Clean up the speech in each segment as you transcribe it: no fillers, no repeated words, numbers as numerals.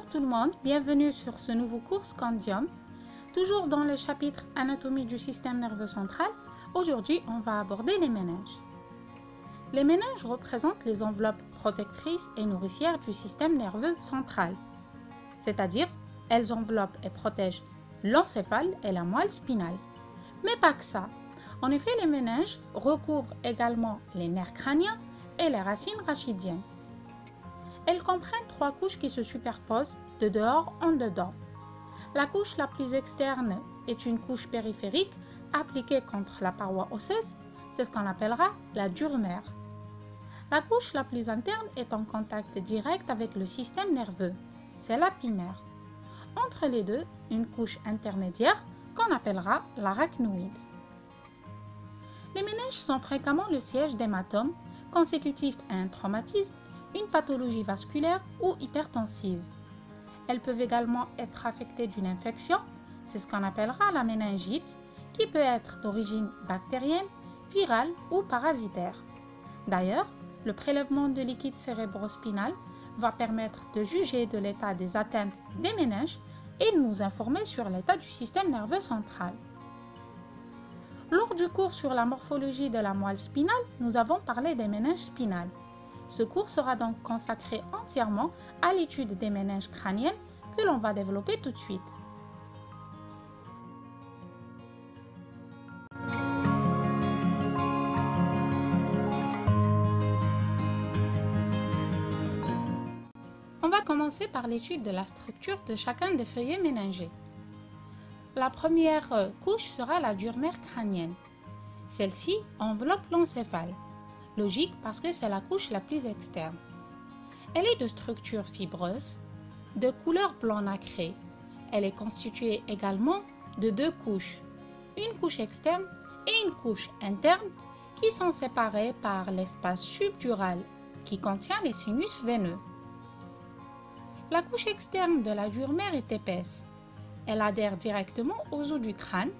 Bonjour tout le monde, bienvenue sur ce nouveau cours Scandium. Toujours dans le chapitre Anatomie du système nerveux central, aujourd'hui on va aborder les méninges. Les méninges représentent les enveloppes protectrices et nourricières du système nerveux central, c'est-à-dire elles enveloppent et protègent l'encéphale et la moelle spinale. Mais pas que ça. En effet, les méninges recouvrent également les nerfs crâniens et les racines rachidiennes. Elles comprennent trois couches qui se superposent de dehors en dedans. La couche la plus externe est une couche périphérique appliquée contre la paroi osseuse, c'est ce qu'on appellera la durmère. La couche la plus interne est en contact direct avec le système nerveux, c'est l'apimère. Entre les deux, une couche intermédiaire qu'on appellera l'arachnoïde. Les méninges sont fréquemment le siège d'hématomes consécutifs à un traumatisme, une pathologie vasculaire ou hypertensive. Elles peuvent également être affectées d'une infection, c'est ce qu'on appellera la méningite, qui peut être d'origine bactérienne, virale ou parasitaire. D'ailleurs, le prélèvement de liquide cérébrospinal va permettre de juger de l'état des atteintes des méninges et de nous informer sur l'état du système nerveux central. Lors du cours sur la morphologie de la moelle spinale, nous avons parlé des méninges spinales. Ce cours sera donc consacré entièrement à l'étude des méninges crâniennes que l'on va développer tout de suite. On va commencer par l'étude de la structure de chacun des feuillets méningés. La première couche sera la durmère crânienne. Celle-ci enveloppe l'encéphale. Logique parce que c'est la couche la plus externe. Elle est de structure fibreuse, de couleur blanc nacré. Elle est constituée également de deux couches, une couche externe et une couche interne qui sont séparées par l'espace subdural qui contient les sinus veineux. La couche externe de la durmère est épaisse. Elle adhère directement aux os du crâne,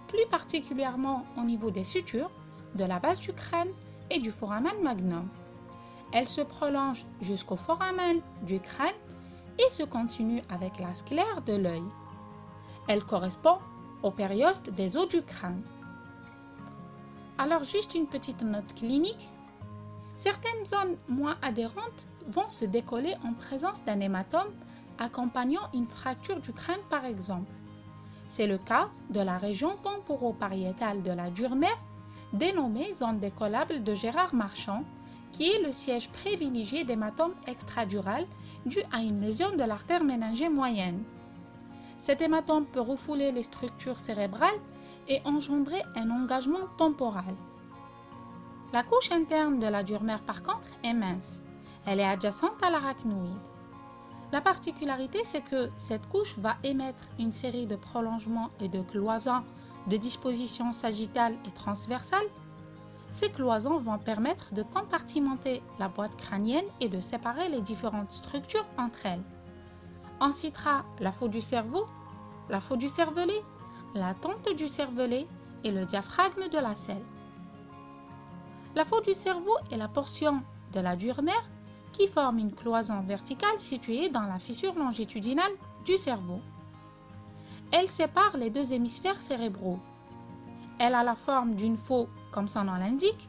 plus particulièrement au niveau des sutures, de la base du crâne et du foramen magnum. Elle se prolonge jusqu'au foramen du crâne et se continue avec la sclère de l'œil. Elle correspond au périoste des os du crâne. Alors juste une petite note clinique. Certaines zones moins adhérentes vont se décoller en présence d'un hématome accompagnant une fracture du crâne par exemple. C'est le cas de la région temporopariétale de la durmère dénommée zone décollable de Gérard Marchand, qui est le siège privilégié d'hématome extradural dû à une lésion de l'artère méningée moyenne. Cet hématome peut refouler les structures cérébrales et engendrer un engagement temporal. La couche interne de la durmère par contre est mince. Elle est adjacente à l'arachnoïde. La particularité, c'est que cette couche va émettre une série de prolongements et de cloisons de disposition sagittale et transversale. Ces cloisons vont permettre de compartimenter la boîte crânienne et de séparer les différentes structures entre elles. On citera la faute du cerveau, la faute du cervelet, la tente du cervelet et le diaphragme de la selle. La faute du cerveau est la portion de la durmère qui forme une cloison verticale située dans la fissure longitudinale du cerveau. Elle sépare les deux hémisphères cérébraux. Elle a la forme d'une faute, comme son nom l'indique,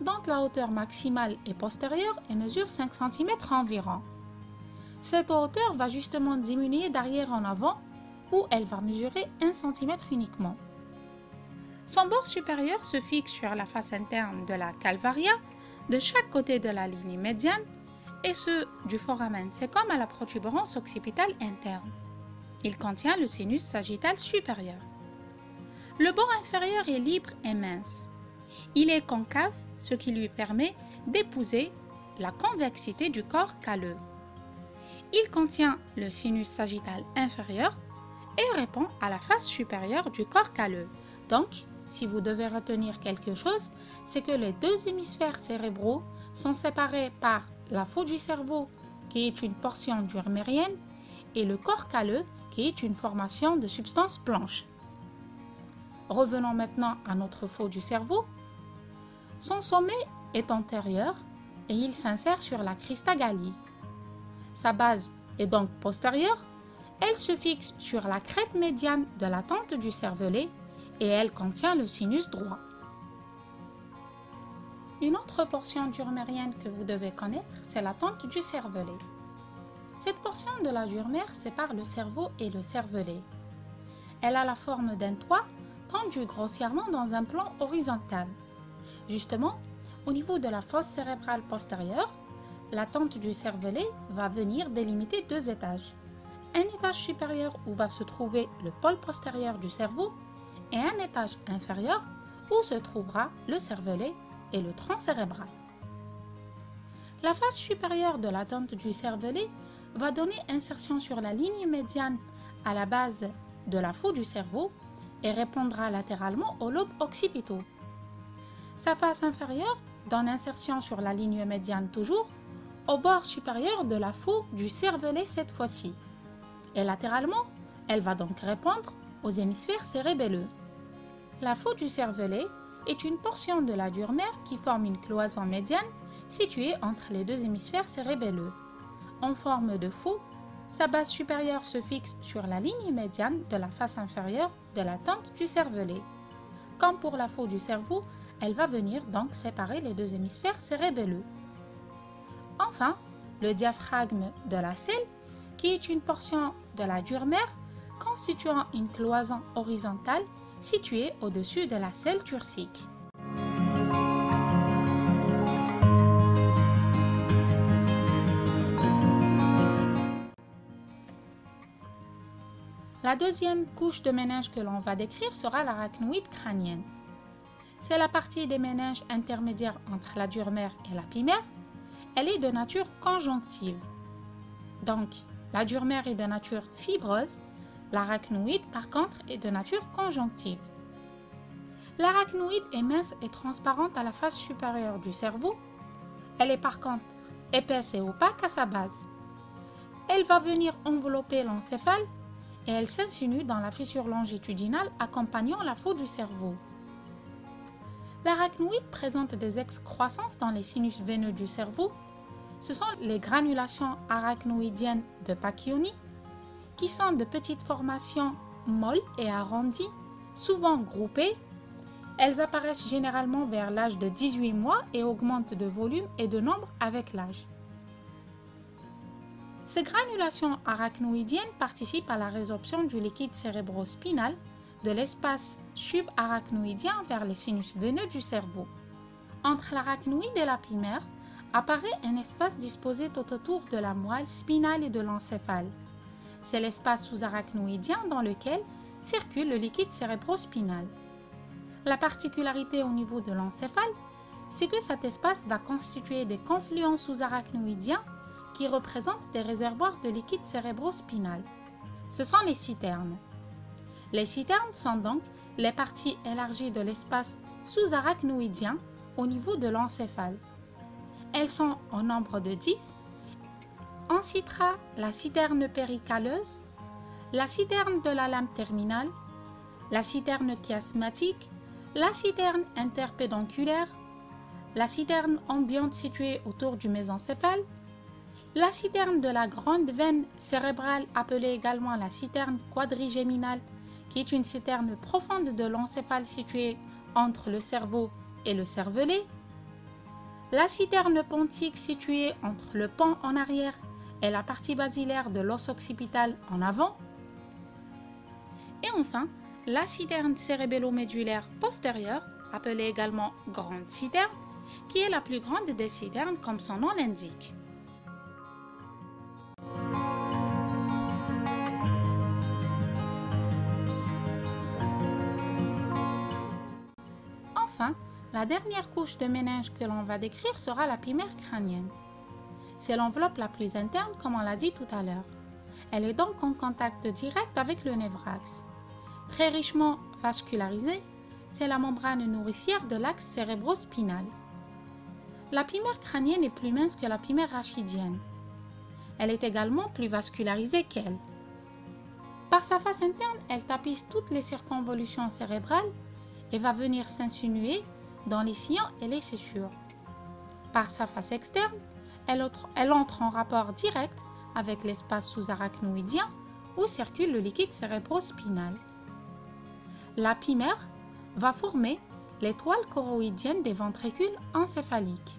dont la hauteur maximale est postérieure et mesure 5 cm environ. Cette hauteur va justement diminuer d'arrière en avant, où elle va mesurer 1 cm uniquement. Son bord supérieur se fixe sur la face interne de la calvaria, de chaque côté de la ligne médiane, et ceux du foramen cecum à la protubérance occipitale interne. Il contient le sinus sagittal supérieur. Le bord inférieur est libre et mince. Il est concave, ce qui lui permet d'épouser la convexité du corps calleux. Il contient le sinus sagittal inférieur et répond à la face supérieure du corps calleux. Donc, si vous devez retenir quelque chose, c'est que les deux hémisphères cérébraux sont séparés par la faute du cerveau, qui est une portion durmérienne, et le corps calleux, qui est une formation de substance blanche. Revenons maintenant à notre faute du cerveau. Son sommet est antérieur et il s'insère sur la crista galli. Sa base et donc postérieure, elle se fixe sur la crête médiane de la tente du cervelet et elle contient le sinus droit. Une autre portion durmérienne que vous devez connaître, c'est la tente du cervelet. Cette portion de la durmère sépare le cerveau et le cervelet. Elle a la forme d'un toit tendu grossièrement dans un plan horizontal. Justement, au niveau de la fosse cérébrale postérieure, la tente du cervelet va venir délimiter deux étages. Un étage supérieur où va se trouver le pôle postérieur du cerveau et un étage inférieur où se trouvera le cervelet et le tronc cérébral. La face supérieure de la tente du cervelet va donner insertion sur la ligne médiane à la base de la foue du cerveau et répondra latéralement aux lobes occipitaux. Sa face inférieure donne insertion sur la ligne médiane toujours au bord supérieur de la foue du cervelet cette fois-ci. Et latéralement, elle va donc répondre aux hémisphères cérébelleux. La foue du cervelet est une portion de la durmère qui forme une cloison médiane située entre les deux hémisphères cérébelleux. En forme de foue, sa base supérieure se fixe sur la ligne médiane de la face inférieure de la tente du cervelet. Comme pour la foue du cerveau, elle va venir donc séparer les deux hémisphères cérébelleux. Enfin, le diaphragme de la selle, qui est une portion de la durmère constituant une cloison horizontale située au-dessus de la selle turcique. La deuxième couche de méninge que l'on va décrire sera l'arachnoïde crânienne. C'est la partie des méninges intermédiaires entre la durmère et la pimère. Elle est de nature conjonctive. Donc, la durmère est de nature fibreuse, l'arachnoïde par contre est de nature conjonctive. L'arachnoïde est mince et transparente à la face supérieure du cerveau. Elle est par contre épaisse et opaque à sa base. Elle va venir envelopper l'encéphale et elle s'insinue dans la fissure longitudinale accompagnant la foue du cerveau. L'arachnoïde présente des excroissances dans les sinus veineux du cerveau. Ce sont les granulations arachnoïdiennes de Pacchioni, qui sont de petites formations molles et arrondies, souvent groupées. Elles apparaissent généralement vers l'âge de 18 mois et augmentent de volume et de nombre avec l'âge. Ces granulations arachnoïdiennes participent à la résorption du liquide cérébrospinal de l'espace subarachnoïdien vers les sinus veineux du cerveau. Entre l'arachnoïde et la pimère apparaît un espace disposé tout autour de la moelle spinale et de l'encéphale. C'est l'espace sous-arachnoïdien dans lequel circule le liquide cérébrospinal. La particularité au niveau de l'encéphale, c'est que cet espace va constituer des confluents sous-arachnoïdiens qui représentent des réservoirs de liquide cérébrospinal. Ce sont les citernes. Les citernes sont donc les parties élargies de l'espace sous-arachnoïdien au niveau de l'encéphale. Elles sont au nombre de 10. On citera la citerne péricaleuse, la citerne de la lame terminale, la citerne chiasmatique, la citerne interpédonculaire, la citerne ambiante située autour du mésencéphale, la citerne de la grande veine cérébrale appelée également la citerne quadrigéminale, qui est une citerne profonde de l'encéphale située entre le cerveau et le cervelet, la citerne pontique située entre le pont en arrière et la partie basilaire de l'os occipital en avant, et enfin la citerne cérébello-médulaire postérieure, appelée également grande citerne, qui est la plus grande des citernes comme son nom l'indique. Enfin, la dernière couche de méninge que l'on va décrire sera la pimère crânienne. C'est l'enveloppe la plus interne comme on l'a dit tout à l'heure. Elle est donc en contact direct avec le névrax. Très richement vascularisée, c'est la membrane nourricière de l'axe cérébrospinal. La pimère crânienne est plus mince que la pimère rachidienne. Elle est également plus vascularisée qu'elle. Par sa face interne, elle tapisse toutes les circonvolutions cérébrales et va venir s'insinuer dans les sillons et les scissures. Par sa face externe, elle entre en rapport direct avec l'espace sous-arachnoïdien où circule le liquide cérébrospinal. L'apimère va former les toiles choroïdiennes des ventricules encéphaliques.